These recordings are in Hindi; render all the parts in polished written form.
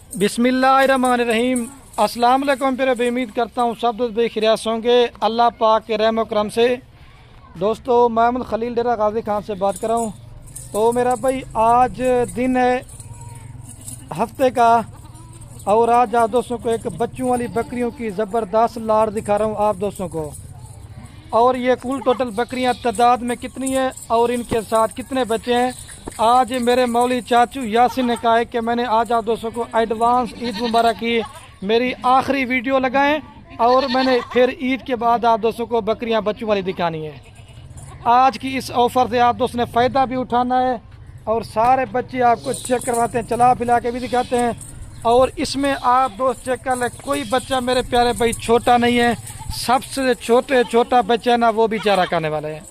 बिस्मिल्लाहिर्रहमानिर्रहीम। अस्सलाम वालेकुम। फिर भी उम्मीद करता हूँ सब दोस्त बेखियास होंगे अल्लाह पाक के रहम करम से। दोस्तों मोहम्मद खलील डेरा गाजी खान से बात कर रहा हूँ। तो मेरा भाई आज दिन है हफ्ते का और आज आप दोस्तों को एक बच्चों वाली बकरियों की ज़बरदस्त लाड़ दिखा रहा हूँ आप दोस्तों को। और ये कुल टोटल बकरियाँ तादाद में कितनी है और इनके साथ कितने बच्चे हैं। आज मेरे मौली चाचू यासिन ने कहा है कि मैंने आज आप दोस्तों को एडवांस ईद मुबारक की मेरी आखिरी वीडियो लगाएं और मैंने फिर ईद के बाद आप दोस्तों को बकरियां बच्चों वाली दिखानी है। आज की इस ऑफ़र से आप दोस्तों ने फ़ायदा भी उठाना है और सारे बच्चे आपको चेक करवाते हैं, चला फिला के भी दिखाते हैं। और इसमें आप दोस्त चेक कर लें, कोई बच्चा मेरे प्यारे भाई छोटा नहीं है। सबसे छोटा बच्चा है ना वो भी चारा खाने वाले हैं।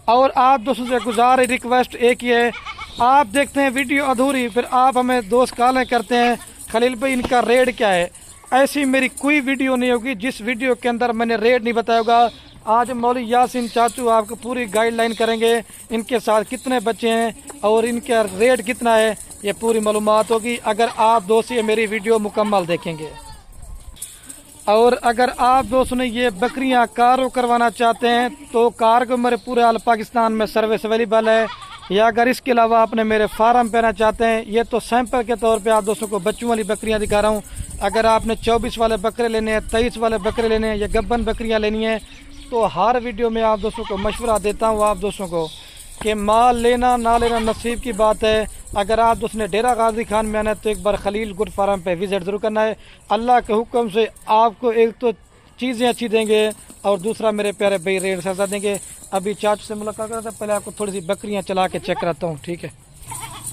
और आप दोस्तों से गुजारिश रिक्वेस्ट एक ही है, आप देखते हैं वीडियो अधूरी फिर आप हमें दोस्त कॉलें करते हैं खलील भाई इनका रेट क्या है। ऐसी मेरी कोई वीडियो नहीं होगी जिस वीडियो के अंदर मैंने रेट नहीं बताया होगा। आज मौली यासिन चाचू आपको पूरी गाइडलाइन करेंगे, इनके साथ कितने बच्चे हैं और इनका रेट कितना है ये पूरी मालूमात होगी अगर आप दोस्त ये मेरी वीडियो मुकम्मल देखेंगे। और अगर आप दोस्तों ने ये बकरियां कारो करवाना चाहते हैं तो कार को मेरे पूरे आल पाकिस्तान में सर्विस अवेलेबल है। या अगर इसके अलावा आपने मेरे फार्म पे आना चाहते हैं, ये तो सैंपल के तौर पे आप दोस्तों को बच्चों वाली बकरियां दिखा रहा हूँ। अगर आपने 24 वाले बकरे लेने हैं, 23 वाले बकरे लेने हैं या गब्बन बकरियां लेनी है तो हर वीडियो में आप दोस्तों को मशवरा देता हूँ आप दोस्तों को कि माल लेना ना लेना नसीब की बात है। अगर आप दोस्तों ने डेरा गाजी खान में आना है तो एक बार खलील गुड फार्म पे विजिट ज़रूर करना है। अल्लाह के हुक्म से आपको एक तो चीज़ें अच्छी देंगे और दूसरा मेरे प्यारे भाई रेट सस्ता देंगे। अभी चाचू से मुलाकात करता था, पहले आपको थोड़ी सी बकरियां चला के चेक कराता हूँ, ठीक है।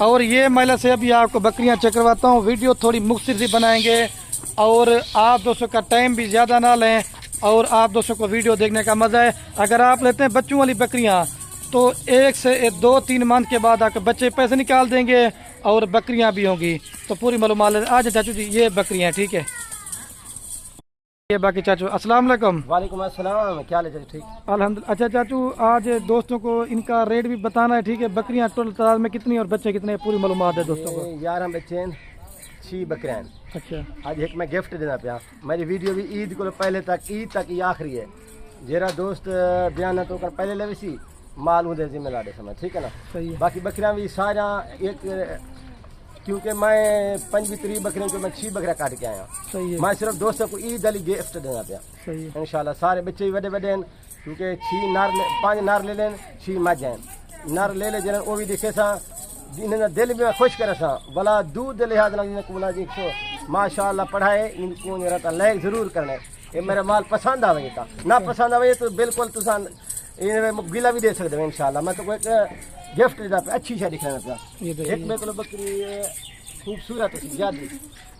और ये महिला से अभी आपको बकरियां चेक करवाता हूँ। वीडियो थोड़ी मुख्तसर सी बनाएंगे और आप दोस्तों का टाइम भी ज़्यादा ना लें और आप दोस्तों को वीडियो देखने का मज़ा है। अगर आप लेते हैं बच्चों वाली बकरियाँ तो 1 से 2-3 मंथ के बाद आपके बच्चे पैसे निकाल देंगे और बकरियां भी होंगी। तो पूरी मालूमात आज चाचू जी ये बकरियां, ठीक है। ये बाकी चाचू अस्सलाम वालेकुम। वालेकुम अस्सलाम, क्या हाल है? ठीक अल्हम्दुलिल्लाह। अच्छा चाचू आज दोस्तों को इनका रेट भी बताना है, ठीक है। बकरियां टोटल तादाद में कितनी और बच्चे कितने पूरी मालूमात है दोस्तों को। 11 बच्चे 6 बकरियां। अच्छा आज एक मैं गिफ्ट देना पाया। मेरी वीडियो भी ईद को पहले तक ईद तक ये आखिरी है। जरा दोस्त बयान तो कर पहले ले सी माल उधर जिम्मेदार समय, ठीक है ना। सही है। बाकी बकरियां भी सारा एक, क्योंकि मैं 5 बकरियों को मैं 6 बकरियां काट के आया। सही है। मैं सिर्फ दोस्तों को ईद अली गिफ्ट देना पाया। सही है इंशाल्लाह सारे बच्चे भी बड़े क्योंकि 5 नार ले लें 6 मज हैं। नर ले ले जन वो भी दिखे सा जिन्हें दिल में खुश करे सा भला दूध लिहाज ना जी माशाल्लाह पढ़ाए इनको मेरा लायक जरूर करना है। ये मेरा माल पसंद आवे था ना पसंद आवे तो बिल्कुल तुसान गिला भी दे सकते हैं इंशाल्लाह। मैं तो कोई गिफ्ट देता पे अच्छी शादी दिखाना था। एक में तो बकरी खूबसूरत ज्यादा।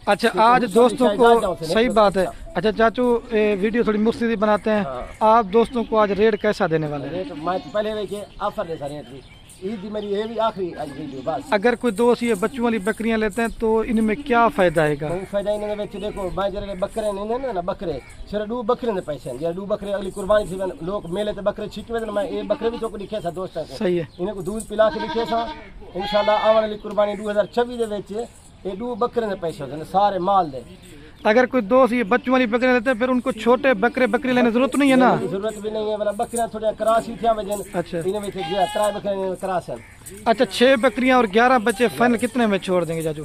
अच्छा आज दोस्तों को सही बात है। अच्छा चाचू वीडियो थोड़ी मुख्तसर बनाते हैं। आप दोस्तों को आज रेट कैसा देने वाले हैं? रेट मैं पहले ऑफर दे सारे ईद मेरी ये भी आखिरी आज वीडियो बस। अगर कोई दोस्त ये बच्चों वाली बकरियां लेते हैं तो इनमें क्या फायदा है? फायदा इन्हें देखो मैं जरा बकरे नहीं ना बकरे सिर्फ 2 बकरे ने पैसे जरा 2 बकरे अगली कुर्बानी थी लोग मेले तो बकरे छिकवे मैं ये बकरे भी तो दिखे था दोस्तों को। सही है। इन्हें को दूध पिला के दिखे था इंशाल्लाह आने वाली कुर्बानी 2026 के ये 2 बकरे ने पैसे होते सारे माल दे। अगर कोई दोस्त ये बच्चों वाली बकरे लेते हैं फिर उनको छोटे बकरी लेने जरूरत नहीं है ना? जरूरत भी नहीं है, मतलब बकरियां थोड़ी करासी थी वजन। अच्छा इन्हें में 3 बकरे करासन। अच्छा 6 बकरियां और 11 बच्चे फाइनल कितने में छोड़ देंगे चाचू?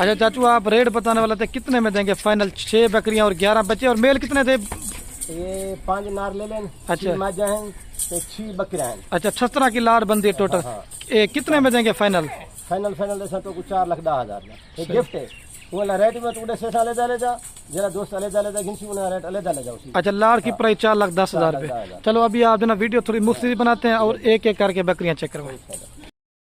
अच्छा चाचू आप रेट बताने वाले थे, कितने में देंगे फाइनल? 6 बकरियां और 11 बच्चे और मेल कितने थे? ये 5 नार ले लें। अच्छा माजा हैं तो 6 बकरियां हैं। अच्छा 17 की लाड़ बंदी है टोटल। कितने में देंगे फाइनल? फाइनल जैसा तो कुछ 4,10,000 गिफ्ट है। रेट में तो से ले जा जरा दोस्त ले जा घिंसी रेट ले जाओ। अच्छा लाड़ की प्राइस 4,10,000 रुपये। चलो अभी आप ना वीडियो थोड़ी मुख्तसर बनाते हैं और एक एक करके बकरियां चेक करवाएं।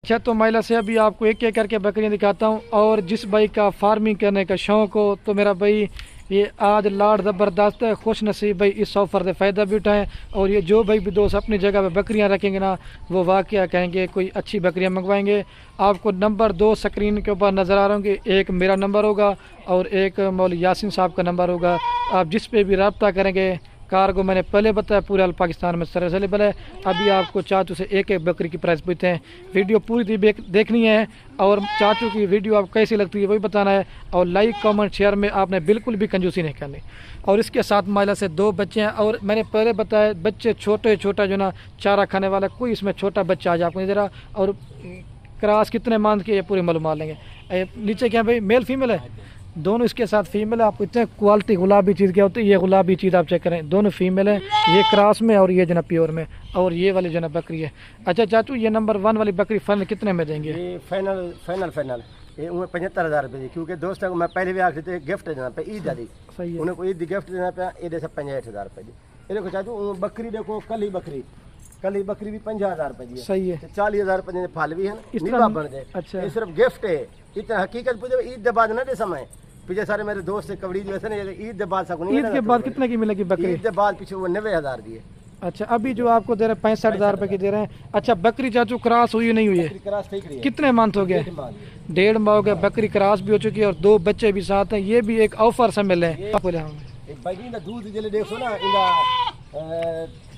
अच्छा तो महिला से अभी आपको एक एक करके बकरियां दिखाता हूं। और जिस भाई का फार्मिंग करने का शौक हो तो मेरा भाई ये आज लाड़ ज़बरदस्त है। खुश नसीब भाई इस ऑफ़र से फ़ायदा भी उठाएं। और ये जो भाई भी दोस्त अपनी जगह पे बकरियां रखेंगे ना वो वाकया कहेंगे कोई अच्छी बकरियां मंगवाएंगे। आपको नंबर 2 स्क्रीन के ऊपर नज़र आ रहे होंगे, एक मेरा नंबर होगा और एक मौली यासिन साहब का नंबर होगा। आप जिस पे भी रब्ता करेंगे कार को मैंने पहले बताया पूरे अल पाकिस्तान में सर्विसेबल है। अभी आपको चाचू से एक एक बकरी की प्राइस पूछते हैं। वीडियो पूरी देखनी है और चाचू की वीडियो आपको कैसी लगती है वही बताना है, और लाइक कमेंट शेयर में आपने बिल्कुल भी कंजूसी नहीं करनी। और इसके साथ महिला से 2 बच्चे हैं, और मैंने पहले बताया बच्चे छोटा जो ना चारा खाने वाला, कोई इसमें छोटा बच्चा आज आपको नहीं दे रहा। और क्रॉस कितने मान के ये पूरी मालूम लेंगे। नीचे क्या भाई मेल फीमेल है, दोनों इसके साथ फीमेल है। आपको इतने क्वालिटी गुलाबी चीज़ क्या होती है, ये गुलाबी चीज़ आप चेक करें, दोनों फीमेल है, ये क्रॉस में और ये जना प्योर में, और ये वाली जना बकरी है। अच्छा चाचू ये नंबर 1 वाली बकरी फाइनल कितने में देंगे? ये फाइनल ये उन्हें 75,000 रुपये दी, क्योंकि दोस्तों को मैं पहले भी आखिर थे गिफ्ट देना पे ईद दी, सही है, उन्हें को ईद गिफ्ट देना पे ये जैसे 65,000 रुपये दी। ये देखो चाचू बकरी देखो, कल ही बकरी भी 50,000 रुपये दी, सही है, 40,000 रुपये फाल भी है इतना बन दे। अच्छा ये सिर्फ गिफ्ट है, इतना हकीकत पूछो ईद के बाद ना दे समय पीछे सारे मेरे दोस्त कवड़ी वैसे नहीं, ईद के बाद ईद के बाद कितने की मिलेगी बकरी? ईद के बाद पीछे वो 90,000 दिए। अच्छा अभी जो आपको दे रहे हैं 65,000 रुपये की दे रहे हैं। अच्छा बकरी चाचू क्रॉस हुई नहीं हुई है? क्रॉस ठीक रही है। कितने मंथ हो गए? 1.5 माह हो गया, बकरी क्रॉस भी हो चुकी है और 2 बच्चे भी साथ हैं। ये भी एक ऑफर से मिले हैं। दूध जले देखो ना इंदा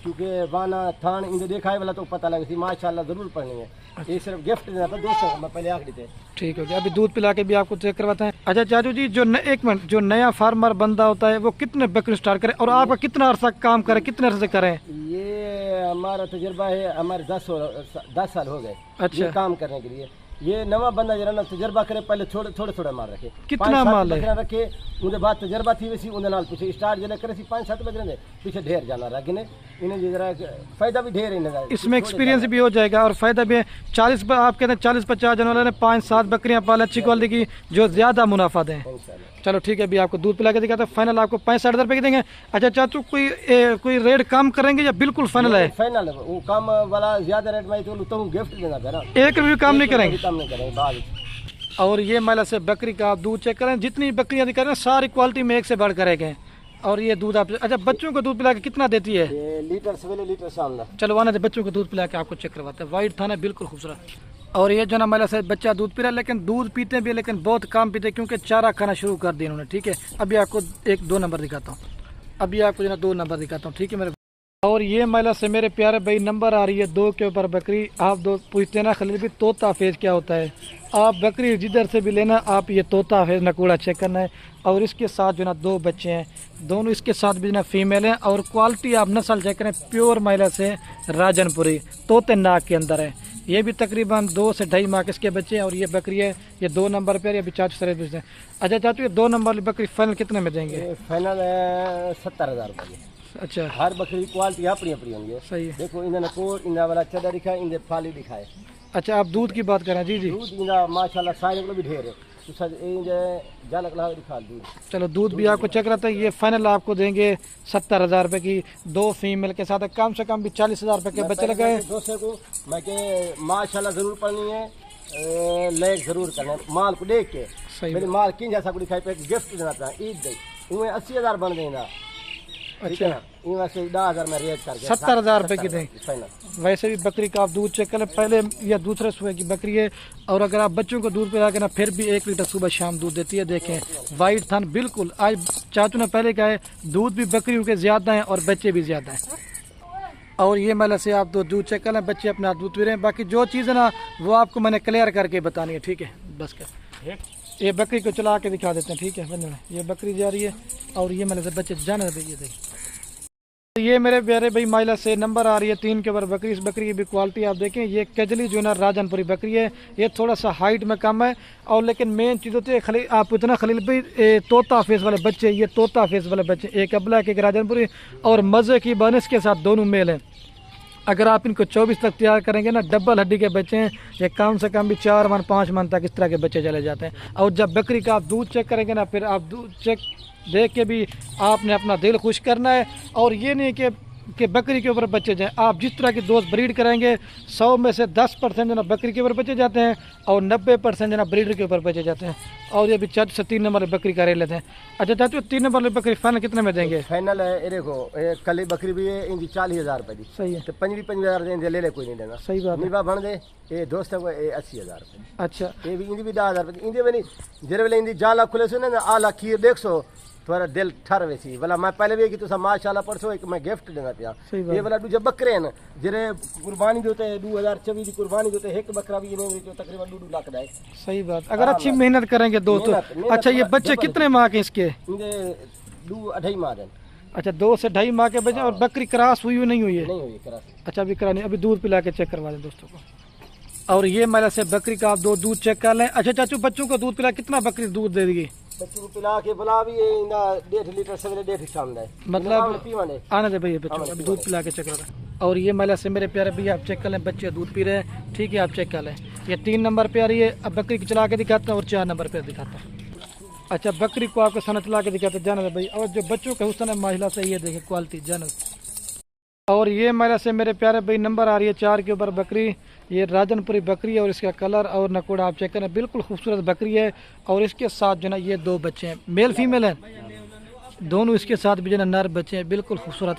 क्योंकि वाना थान इंदे देखा है वाला तो पता लगे माशाल्लाह जरूर पढ़नी है। ये सिर्फ गिफ्ट देना था दोस्तों को, मैं पहले आखिरी थे। ठीक हो गया, अभी दूध पिला के भी आपको चेक करवाते हैं। अच्छा चाचू जी एक मिनट, जो नया फार्मर बंदा होता है वो कितने बकरी स्टार्ट करे और आपका कितना अर्सा काम करे, कितने अर्से करें? ये हमारा तजुर्बा है, हमारे 10 साल हो गए अच्छा काम करने के लिए। ये नवा बंदा जरा ना तजर्बा करे, पहले थोड़ा माल रखे, कितना माल है रखे, उनके बाद तजर्बा थी वैसी उनके नाल पीछे स्टार्ट जले करे 5-7 बजे पीछे ढेर जाना रहा ने इन्हें जरा फायदा भी ढेर है, इसमें एक्सपीरियंस भी हो जाएगा और फायदा भी है। 40 आप कहते हैं 40-50 जन वाले ने 5-7 बकरियां पाले अच्छी क्वालिटी की जो ज्यादा मुनाफा दें। चलो ठीक है, अभी आपको दूध पिला के दिखाते हैं। फाइनल आपको 65,000 रुपये की देंगे। अच्छा चाचू कोई रेट कम करेंगे या बिल्कुल फाइनल है? फाइनल है, वो कम वाला ज्यादा रेट में तो गिफ्ट देना पड़ा, 1 रुपये कम नहीं करेंगे, कम नहीं करेंगे बाद। और ये महिला से बकरी का आप दूध चेक करें, जितनी बकरियां दिखा रहे हैं सारी क्वालिटी में एक से बढ़ करेंगे। और ये दूध आप अच्छा बच्चों को दूध पिला के कितना देती है? ये लीटर सवेरे लीटर शाम। चलो आना दे बच्चों को दूध पिला के आपको चेक करवाते हैं। वाइट था ना बिल्कुल खूबसूरत। और ये जो ना महिला से बच्चा दूध पी रहा है, लेकिन दूध पीते भी लेकिन बहुत कम पीते क्योंकि चारा खाना शुरू कर दिया उन्होंने। ठीक है, अभी आपको 1-2 नंबर दिखाता हूँ, अभी आपको जो ना 2 नंबर दिखाता हूँ। ठीक है मेरे, और ये महिला से मेरे प्यारे भाई नंबर आ रही है 2 के ऊपर बकरी। आप 2 पूछते ना खलील भी तोता फेज क्या होता है, आप बकरी जिधर से भी लेना आप ये तोता फेज नकूड़ा चेक करना है। और इसके साथ जो ना 2 बच्चे हैं, दोनों इसके साथ भी ना फीमेल हैं। और क्वालिटी आप नस्ल चेक करें, प्योर महिला से राजनपुरी तोते नाक के अंदर है। ये भी तकरीबन 2 से 2.5 माह के बच्चे हैं। और ये बकरी है, ये 2 नंबर पर अभी चाचू सर पूछते हैं। अच्छा चाचू ये 2 नंबर वाली बकरी फाइनल कितने में देंगे? फाइनल है 70,000 रुपये। अच्छा हर बकरी की क्वालिटी अपनी अपनी होंगी, सही है। देखो इन्होंने कोट इन्हें वाला चदा दिखा, इन्हें फाली दिखाए। अच्छा आप दूध की बात करें? जी जी दूध इन्हें माशाल्लाह सारे को भी ढेर है, तो सर जालक लगा दिखा दूध। चलो दूध भी आपको चेक रहता है। ये फाइनल आपको देंगे 70,000 रुपये की, 2 फीमेल के साथ कम से कम भी 40,000 रुपये के बच्चे लगे। दोस्तों को मैं के माशाल्लाह जरूर पढ़नी है, लाइक जरूर करना है माल को देख के। मेरे माल किन जैसा को दिखाई पे गिफ्ट देना था ईद दी, उन्हें 80,000 बन देना। अच्छा इनमें से 10,000 में रेट करके 70,000 रुपये की दें। वैसे भी बकरी का आप दूध चेक करें, पहले या दूसरे सुबह की बकरी है। और अगर आप बच्चों को दूध पिला के ना फिर भी 1 लीटर सुबह शाम दूध देती है। देखें वाइट थान बिल्कुल, आज चाचू ने पहले कहा है दूध भी बकरियों के ज्यादा हैं और बच्चे भी ज्यादा हैं। और ये महिला से आप दूध चेक करें, बच्चे अपना दूध पी रहे हैं। बाकी जो चीज़ है ना वो आपको मैंने क्लियर करके बतानी है। ठीक है बस कर ये बकरी को चला के दिखा देते हैं। ठीक है बंद, ये बकरी जा रही है और ये मैंने से बच्चे जाने ये देखिए। ये मेरे प्यारे भाई महिला से नंबर आ रही है 3 के ऊपर बकरी। इस बकरी की भी क्वालिटी आप देखें, ये कजली जो ना राजनपुरी बकरी है। ये थोड़ा सा हाइट में कम है और लेकिन मेन चीज़ होती है खलील, आप इतना खलील भाई तोता फेस वाले बच्चे, ये तोता फेस वाले बच्चे, एक अबला एक राजनपुरी और मज़े की बनस के साथ दोनों मेल हैं। अगर आप इनको 24 तक तैयार करेंगे ना, डबल हड्डी के बच्चे हैं, ये कम से कम भी 4 मन 5 मन तक इस तरह के बच्चे चले जाते हैं। और जब बकरी का आप दूध चेक करेंगे ना, फिर आप दूध चेक देख के भी आपने अपना दिल खुश करना है। और ये नहीं कि बकरी के ऊपर बच्चे जाएँ, आप जिस तरह की दोस्त ब्रीड करेंगे 100 में से 10% जो ना बकरी के ऊपर बच्चे जाते हैं और 90% जो ना ब्रीडर के ऊपर बच्चे जाते हैं। और ये भी चाचू से 3 नंबर बकरी का रेट लेते हैं। अच्छा चाचू 3 नंबर वाली बकरी फाइनल कितने में देंगे? फाइनल है ये देखो, कल बकरी भी है, इनकी 40,000 रुपये दी। सही है, तो 25,000 ले ले, कोई नहीं देना। सही बात है, बन दे ये दोस्त को 80,000 रुपये। अच्छा ये भी इनकी भी 10,000 रुपये, इनके भी नहीं जेरे वेले इनकी जाला खुले से ना आला खीर देख सो थोड़ा दिल ठर वैसी वाला मैं पहले भी कि तुसा माशाल्लाह परसों एक मैं गिफ्ट देना पिया सही बात। ये वाला दूजे बकरे हैं जेरे कुर्बानी देते 2024 की कुर्बानी देते एक बकरा भी इन्हें जो तकरीबन 2 लाख का है। सही बात, अगर अच्छी मेहनत करेंगे दोस्तों। मेहनत अच्छा ये बच्चे जबरदस्त। कितने माह के इसके? इनके 2-2.5 माह हैं। अच्छा 2 से 2.5 माह के बच्चे। और बकरी क्रॉस हुई नहीं हुई है? नहीं हुई क्रॉस। अच्छा अभी करानी, अभी दूध पिला के चेक करवा दें दोस्तों को। और ये मेरा से बकरी का आप 2 दूध चेक कर लें। अच्छा चाचू बच्चों को दूध पिला कितना बकरी दूध दे देगी? बच्चों को पिला के बुला भी ये इंदा 1.5 लीटर सवेरे 1.5 शाम है मतलब पीवाने आने दे भैया बच्चों को, अभी दूध पिला के चेक करा। और ये महिला से मेरे प्यारे भैया आप चेक कर लें, बच्चे दूध पी रहे हैं, ठीक है आप चेक कर लें। ये 3 नंबर पे आ रही है। अब बकरी को चला के दिखाता हूँ और 4 नंबर पे दिखाता हूँ। अच्छा बकरी को आपको सना चला के दिखाते जाना है भाई। और जो बच्चों का हुस्न है महिला से ये देखें क्वालिटी जाना। और ये महिला से मेरे प्यारे भाई नंबर आ रही है 4 के ऊपर बकरी। ये राजनपुरी बकरी है और इसका कलर और नकोड़ा आप चेक करें, बिल्कुल खूबसूरत बकरी है। और इसके साथ जो ना ये 2 बच्चे हैं, मेल फीमेल हैं दोनों। इसके साथ भी जो ना नर बच्चे हैं, बिल्कुल खूबसूरत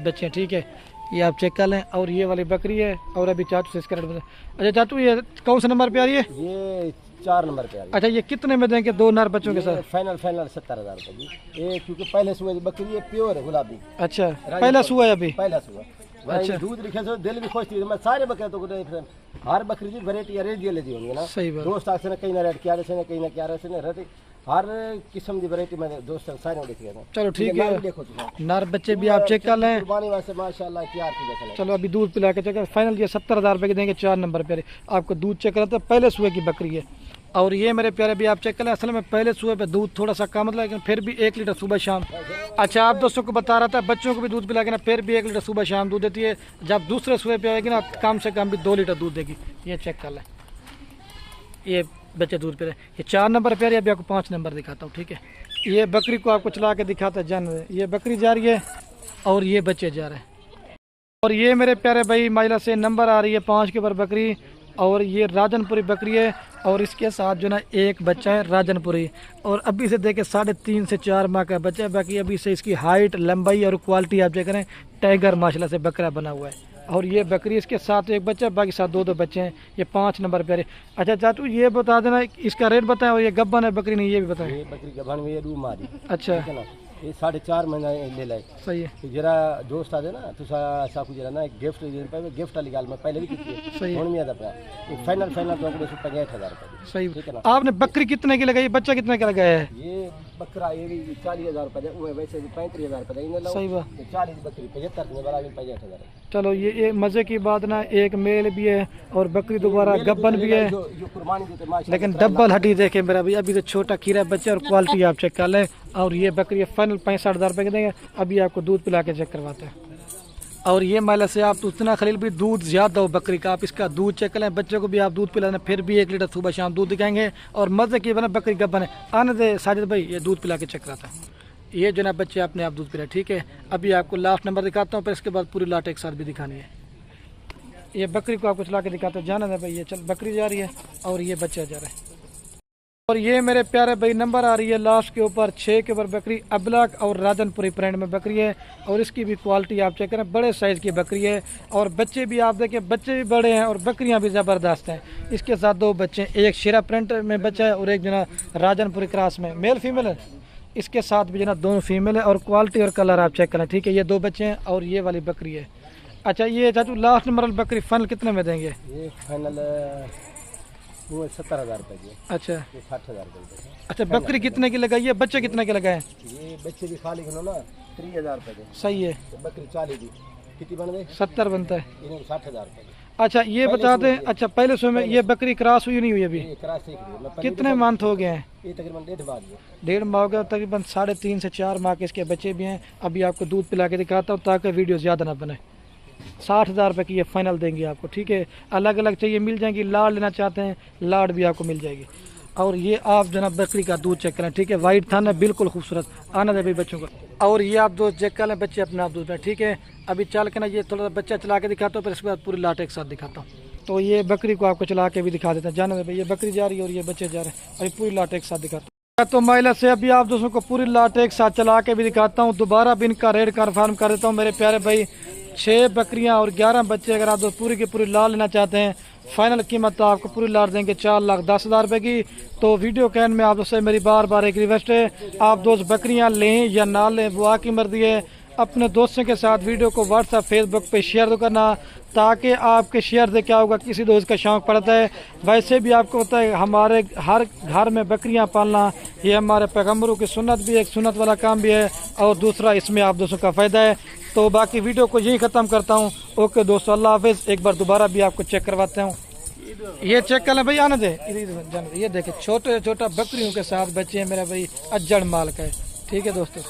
बच्चे हैं, ठीक है ये आप चेक कर लें। और ये वाली बकरी है। और अभी चाचू से इसका रेट बता। अच्छा चाचू ये कौन से नंबर पे आ रही है? ये 4 नंबर पे आ रही है। अच्छा ये कितने में देंगे 2 नर बच्चों के साथ? फाइनल 70,000 रुपए जी। ये क्योंकि पहले सुबह बकरी है प्योर है गुलाबी। अच्छा पहला सुआ है अभी? पहला सुबह। अच्छा दूध लिखे सो दिल भी खुश थी। मैं सारे बकरे तो हर बकरी की वैरायटी रेट दिए लेती होंगी ना। सही बात। दोस्त आके ने कहीं ना रेट क्या रहे कहीं ना क्या रहे रेट हर किस्म की वैरायटी मैंने दोस्त सारे देखी है। चलो ठीक है, देखो नर बच्चे भी आप चेक कर लें। कुर्बानी वास्ते माशाल्लाह तैयार की जैसे। चलो अभी दूध पिला के चेक फाइनल ये 70,000 रुपए के देंगे 4 नंबर पे। आपको दूध चेक करें तो पहले सुबह की बकरी है। और ये मेरे प्यारे भी आप चेक करें, असल में पहले सुबह पे दूध थोड़ा सा कम, लेकिन फिर भी 1 लीटर सुबह शाम। अच्छा आप दोस्तों को बता रहा था बच्चों को भी दूध पिला के ना फिर भी 1 लीटर सुबह शाम दूध देती है। जब दूसरे सुबह पे आएगी ना कम से कम भी 2 लीटर दूध देगी। ये चेक कर लें, ये बच्चे दूध पे रहे। ये 4 नंबर पे आ रही है। अभी आपको 5 नंबर दिखाता हूँ, ठीक है। ये बकरी को आपको चला के दिखाता है जान। ये बकरी जा रही है और ये बच्चे जा रहे हैं। और ये मेरे प्यारे भाई महिला से नंबर आ रही है 5 के ऊपर बकरी। और ये राजनपुरी बकरी है। और इसके साथ जो ना एक बच्चा है राजनपुरी। और अभी से देखे 3.5 से 4 माह का बच्चा है। बाकी अभी से इसकी हाइट लंबाई और क्वालिटी आप देख रहे हैं, टाइगर माशाल्लाह से बकरा बना हुआ है। और ये बकरी इसके साथ एक बच्चा है, बाकी साथ 2 बच्चे हैं। ये 5 नंबर पे। अच्छा चाचू ये बता देना इसका रेट बताएं। और ये गब्बन है बकरी नहीं, ये भी बताएं। ये बकरी गबन में ये डू मारी। अच्छा ठीक है ना, ये 4.5 महीना ले लाए। सही है। तो जरा दोस्त आ ना तो साकू जरा ना गिफ्ट गिफ्ट वाली गाल मैं पहले भी की सही है। में आता था। फाइनल तो 65,000 रुपए। सही ठीक है ना। आपने बकरी कितने की लगाई, बच्चा कितने का लगाया है? ये बकरा ये भी 40,000 रुपए वैसे 35,000 रुपए इन्हें लो। सही बात। 40 बकरी 75 में बराबर 65,000। चलो ये मजे की बात ना, एक मेल भी है और बकरी दोबारा गब्बन भी है। जो कुर्बानी देते माशाल्लाह। लेकिन डबल हड्डी देखे मेरा भी, अभी तो छोटा खीरा बच्चा और क्वालिटी आप चेक कर लें। और ये बकरी फाइनल 65,000 रुपए के देंगे। अभी आपको दूध पिला के चेक करवाते हैं। और ये महिला से आप उतना खलील भी दूध ज्यादा हो बकरी का, आप इसका दूध चेक कर लें। बच्चों को भी आप दूध पिलाना, फिर भी 1 लीटर सुबह शाम दूध दिखाएंगे। और मजे की बना बकरी गब्बन है। आने दे साजिद भाई, ये दूध पिला के चेक कराता है। ये जो ना बच्चे अपने आप दूध पिला, ठीक है। अभी आपको लास्ट नंबर दिखाता हूँ, फिर इसके बाद पूरी लाट एक साथ भी दिखानी है। ये बकरी को आपको चला के दिखाते हैं जाना है भाई। ये चल बकरी जा रही है और ये बच्चे जा रहे हैं। और ये मेरे प्यारे भाई नंबर आ रही है लास्ट के ऊपर 6 के ऊपर बकरी अबलाक और राजनपुरी ब्रांड में बकरी है। और इसकी भी क्वालिटी आप चेक करें, बड़े साइज की बकरी है। और बच्चे भी आप देखें, बच्चे भी बड़े हैं और बकरियां भी ज़बरदस्त हैं। इसके साथ 2 बच्चे, एक शेरा प्रिंट में बच्चा है और एक जना राजनपुरी क्रॉस में, मेल फीमेल है। इसके साथ भी जना दोनों फीमेल है। और क्वालिटी और कलर आप चेक करें, ठीक है। ये 2 बच्चे हैं और ये वाली बकरी है। अच्छा ये चाचू लास्ट नंबर वाली बकरी फाइनल कितने में देंगे? ये फाइनल वो 70,000 रुपए की। अच्छा 60,000 रुपए। अच्छा बकरी कितने की लगाई है, बच्चे कितने के लगाए? ये बच्चे भी खाली खनो ना 30,000 रुपए के। सही है। तो बकरी 40 की कितनी बन गई? 70 बनता है। इन्हें 60,000 रुपए। अच्छा ये बता दें, अच्छा पहले सो में ये बकरी क्रॉस हुई नहीं हुई अभी? ये क्रॉस सीख रही है। कितने मंथ हो गए हैं? ये तकरीबन 1.5 माह है। 1.5 माह हो गया, तकरीबन 3.5 से 4 माह के इसके बच्चे भी हैं। अभी आपको दूध पिला के दिखाता हूँ ताकि वीडियो ज़्यादा ना बने। 60,000 रुपये की ये फाइनल देंगे आपको, ठीक है। अलग अलग चाहिए मिल जाएंगी, लाड़ लेना चाहते हैं लाड़ भी आपको मिल जाएगी। और ये आप जनाब बकरी का दूध चेक करें, ठीक है। वाइट थान है, बिल्कुल खूबसूरत। आना दे भाई बच्चों को। और ये आप दो चेक कर लें, बच्चे अपने आप दूध में, ठीक है। अभी चल के ना ये थोड़ा बच्चा चला के दिखाता हूँ, फिर इसके बाद पूरी लाट एक साथ दिखाता हूँ। तो ये बकरी को आपको चला के भी दिखा देते हैं। जाना दे भाई, ये बकरी जा रही है और ये बच्चे जा रहे हैं। अभी पूरी लाट एक साथ दिखाता हूँ। तो महिला से अभी आप दोस्तों को पूरी लाट एक साथ चला के भी दिखाता हूँ। दोबारा भी इनका रेट कन्फर्म कर देता हूँ मेरे प्यारे भाई। 6 बकरियां और 11 बच्चे अगर आप दोस्त पूरी की पूरी लाल लेना चाहते हैं, फाइनल कीमत तो आपको पूरी लाल देंगे 4,10,000 रुपये की। तो वीडियो के एंड में आप दोस्तों मेरी बार बार एक रिक्वेस्ट है, आप दोस्त बकरियां लें या ना लें वो आपकी मर्जी है। अपने दोस्तों के साथ वीडियो को व्हाट्सएप फेसबुक पे शेयर तो करना, ताकि आपके शेयर से क्या होगा, किसी दोस्त का शौक़ पड़ता है। वैसे भी आपको पता है हमारे हर घर में बकरियां पालना ये हमारे पैगम्बरों की सुन्नत भी है, एक सुन्नत वाला काम भी है, और दूसरा इसमें आप दोस्तों का फ़ायदा है। तो बाकी वीडियो को यहीं ख़त्म करता हूँ। ओके दोस्तों, अल्लाह हाफिज़। एक बार दोबारा भी आपको चेक करवाते हूँ, ये चेक कर लें भाई, आने दे ये देखे छोटे छोटा बकरियों के साथ बच्चे हैं मेरा भाई, अज्जड़ माल का है। ठीक है दोस्तों।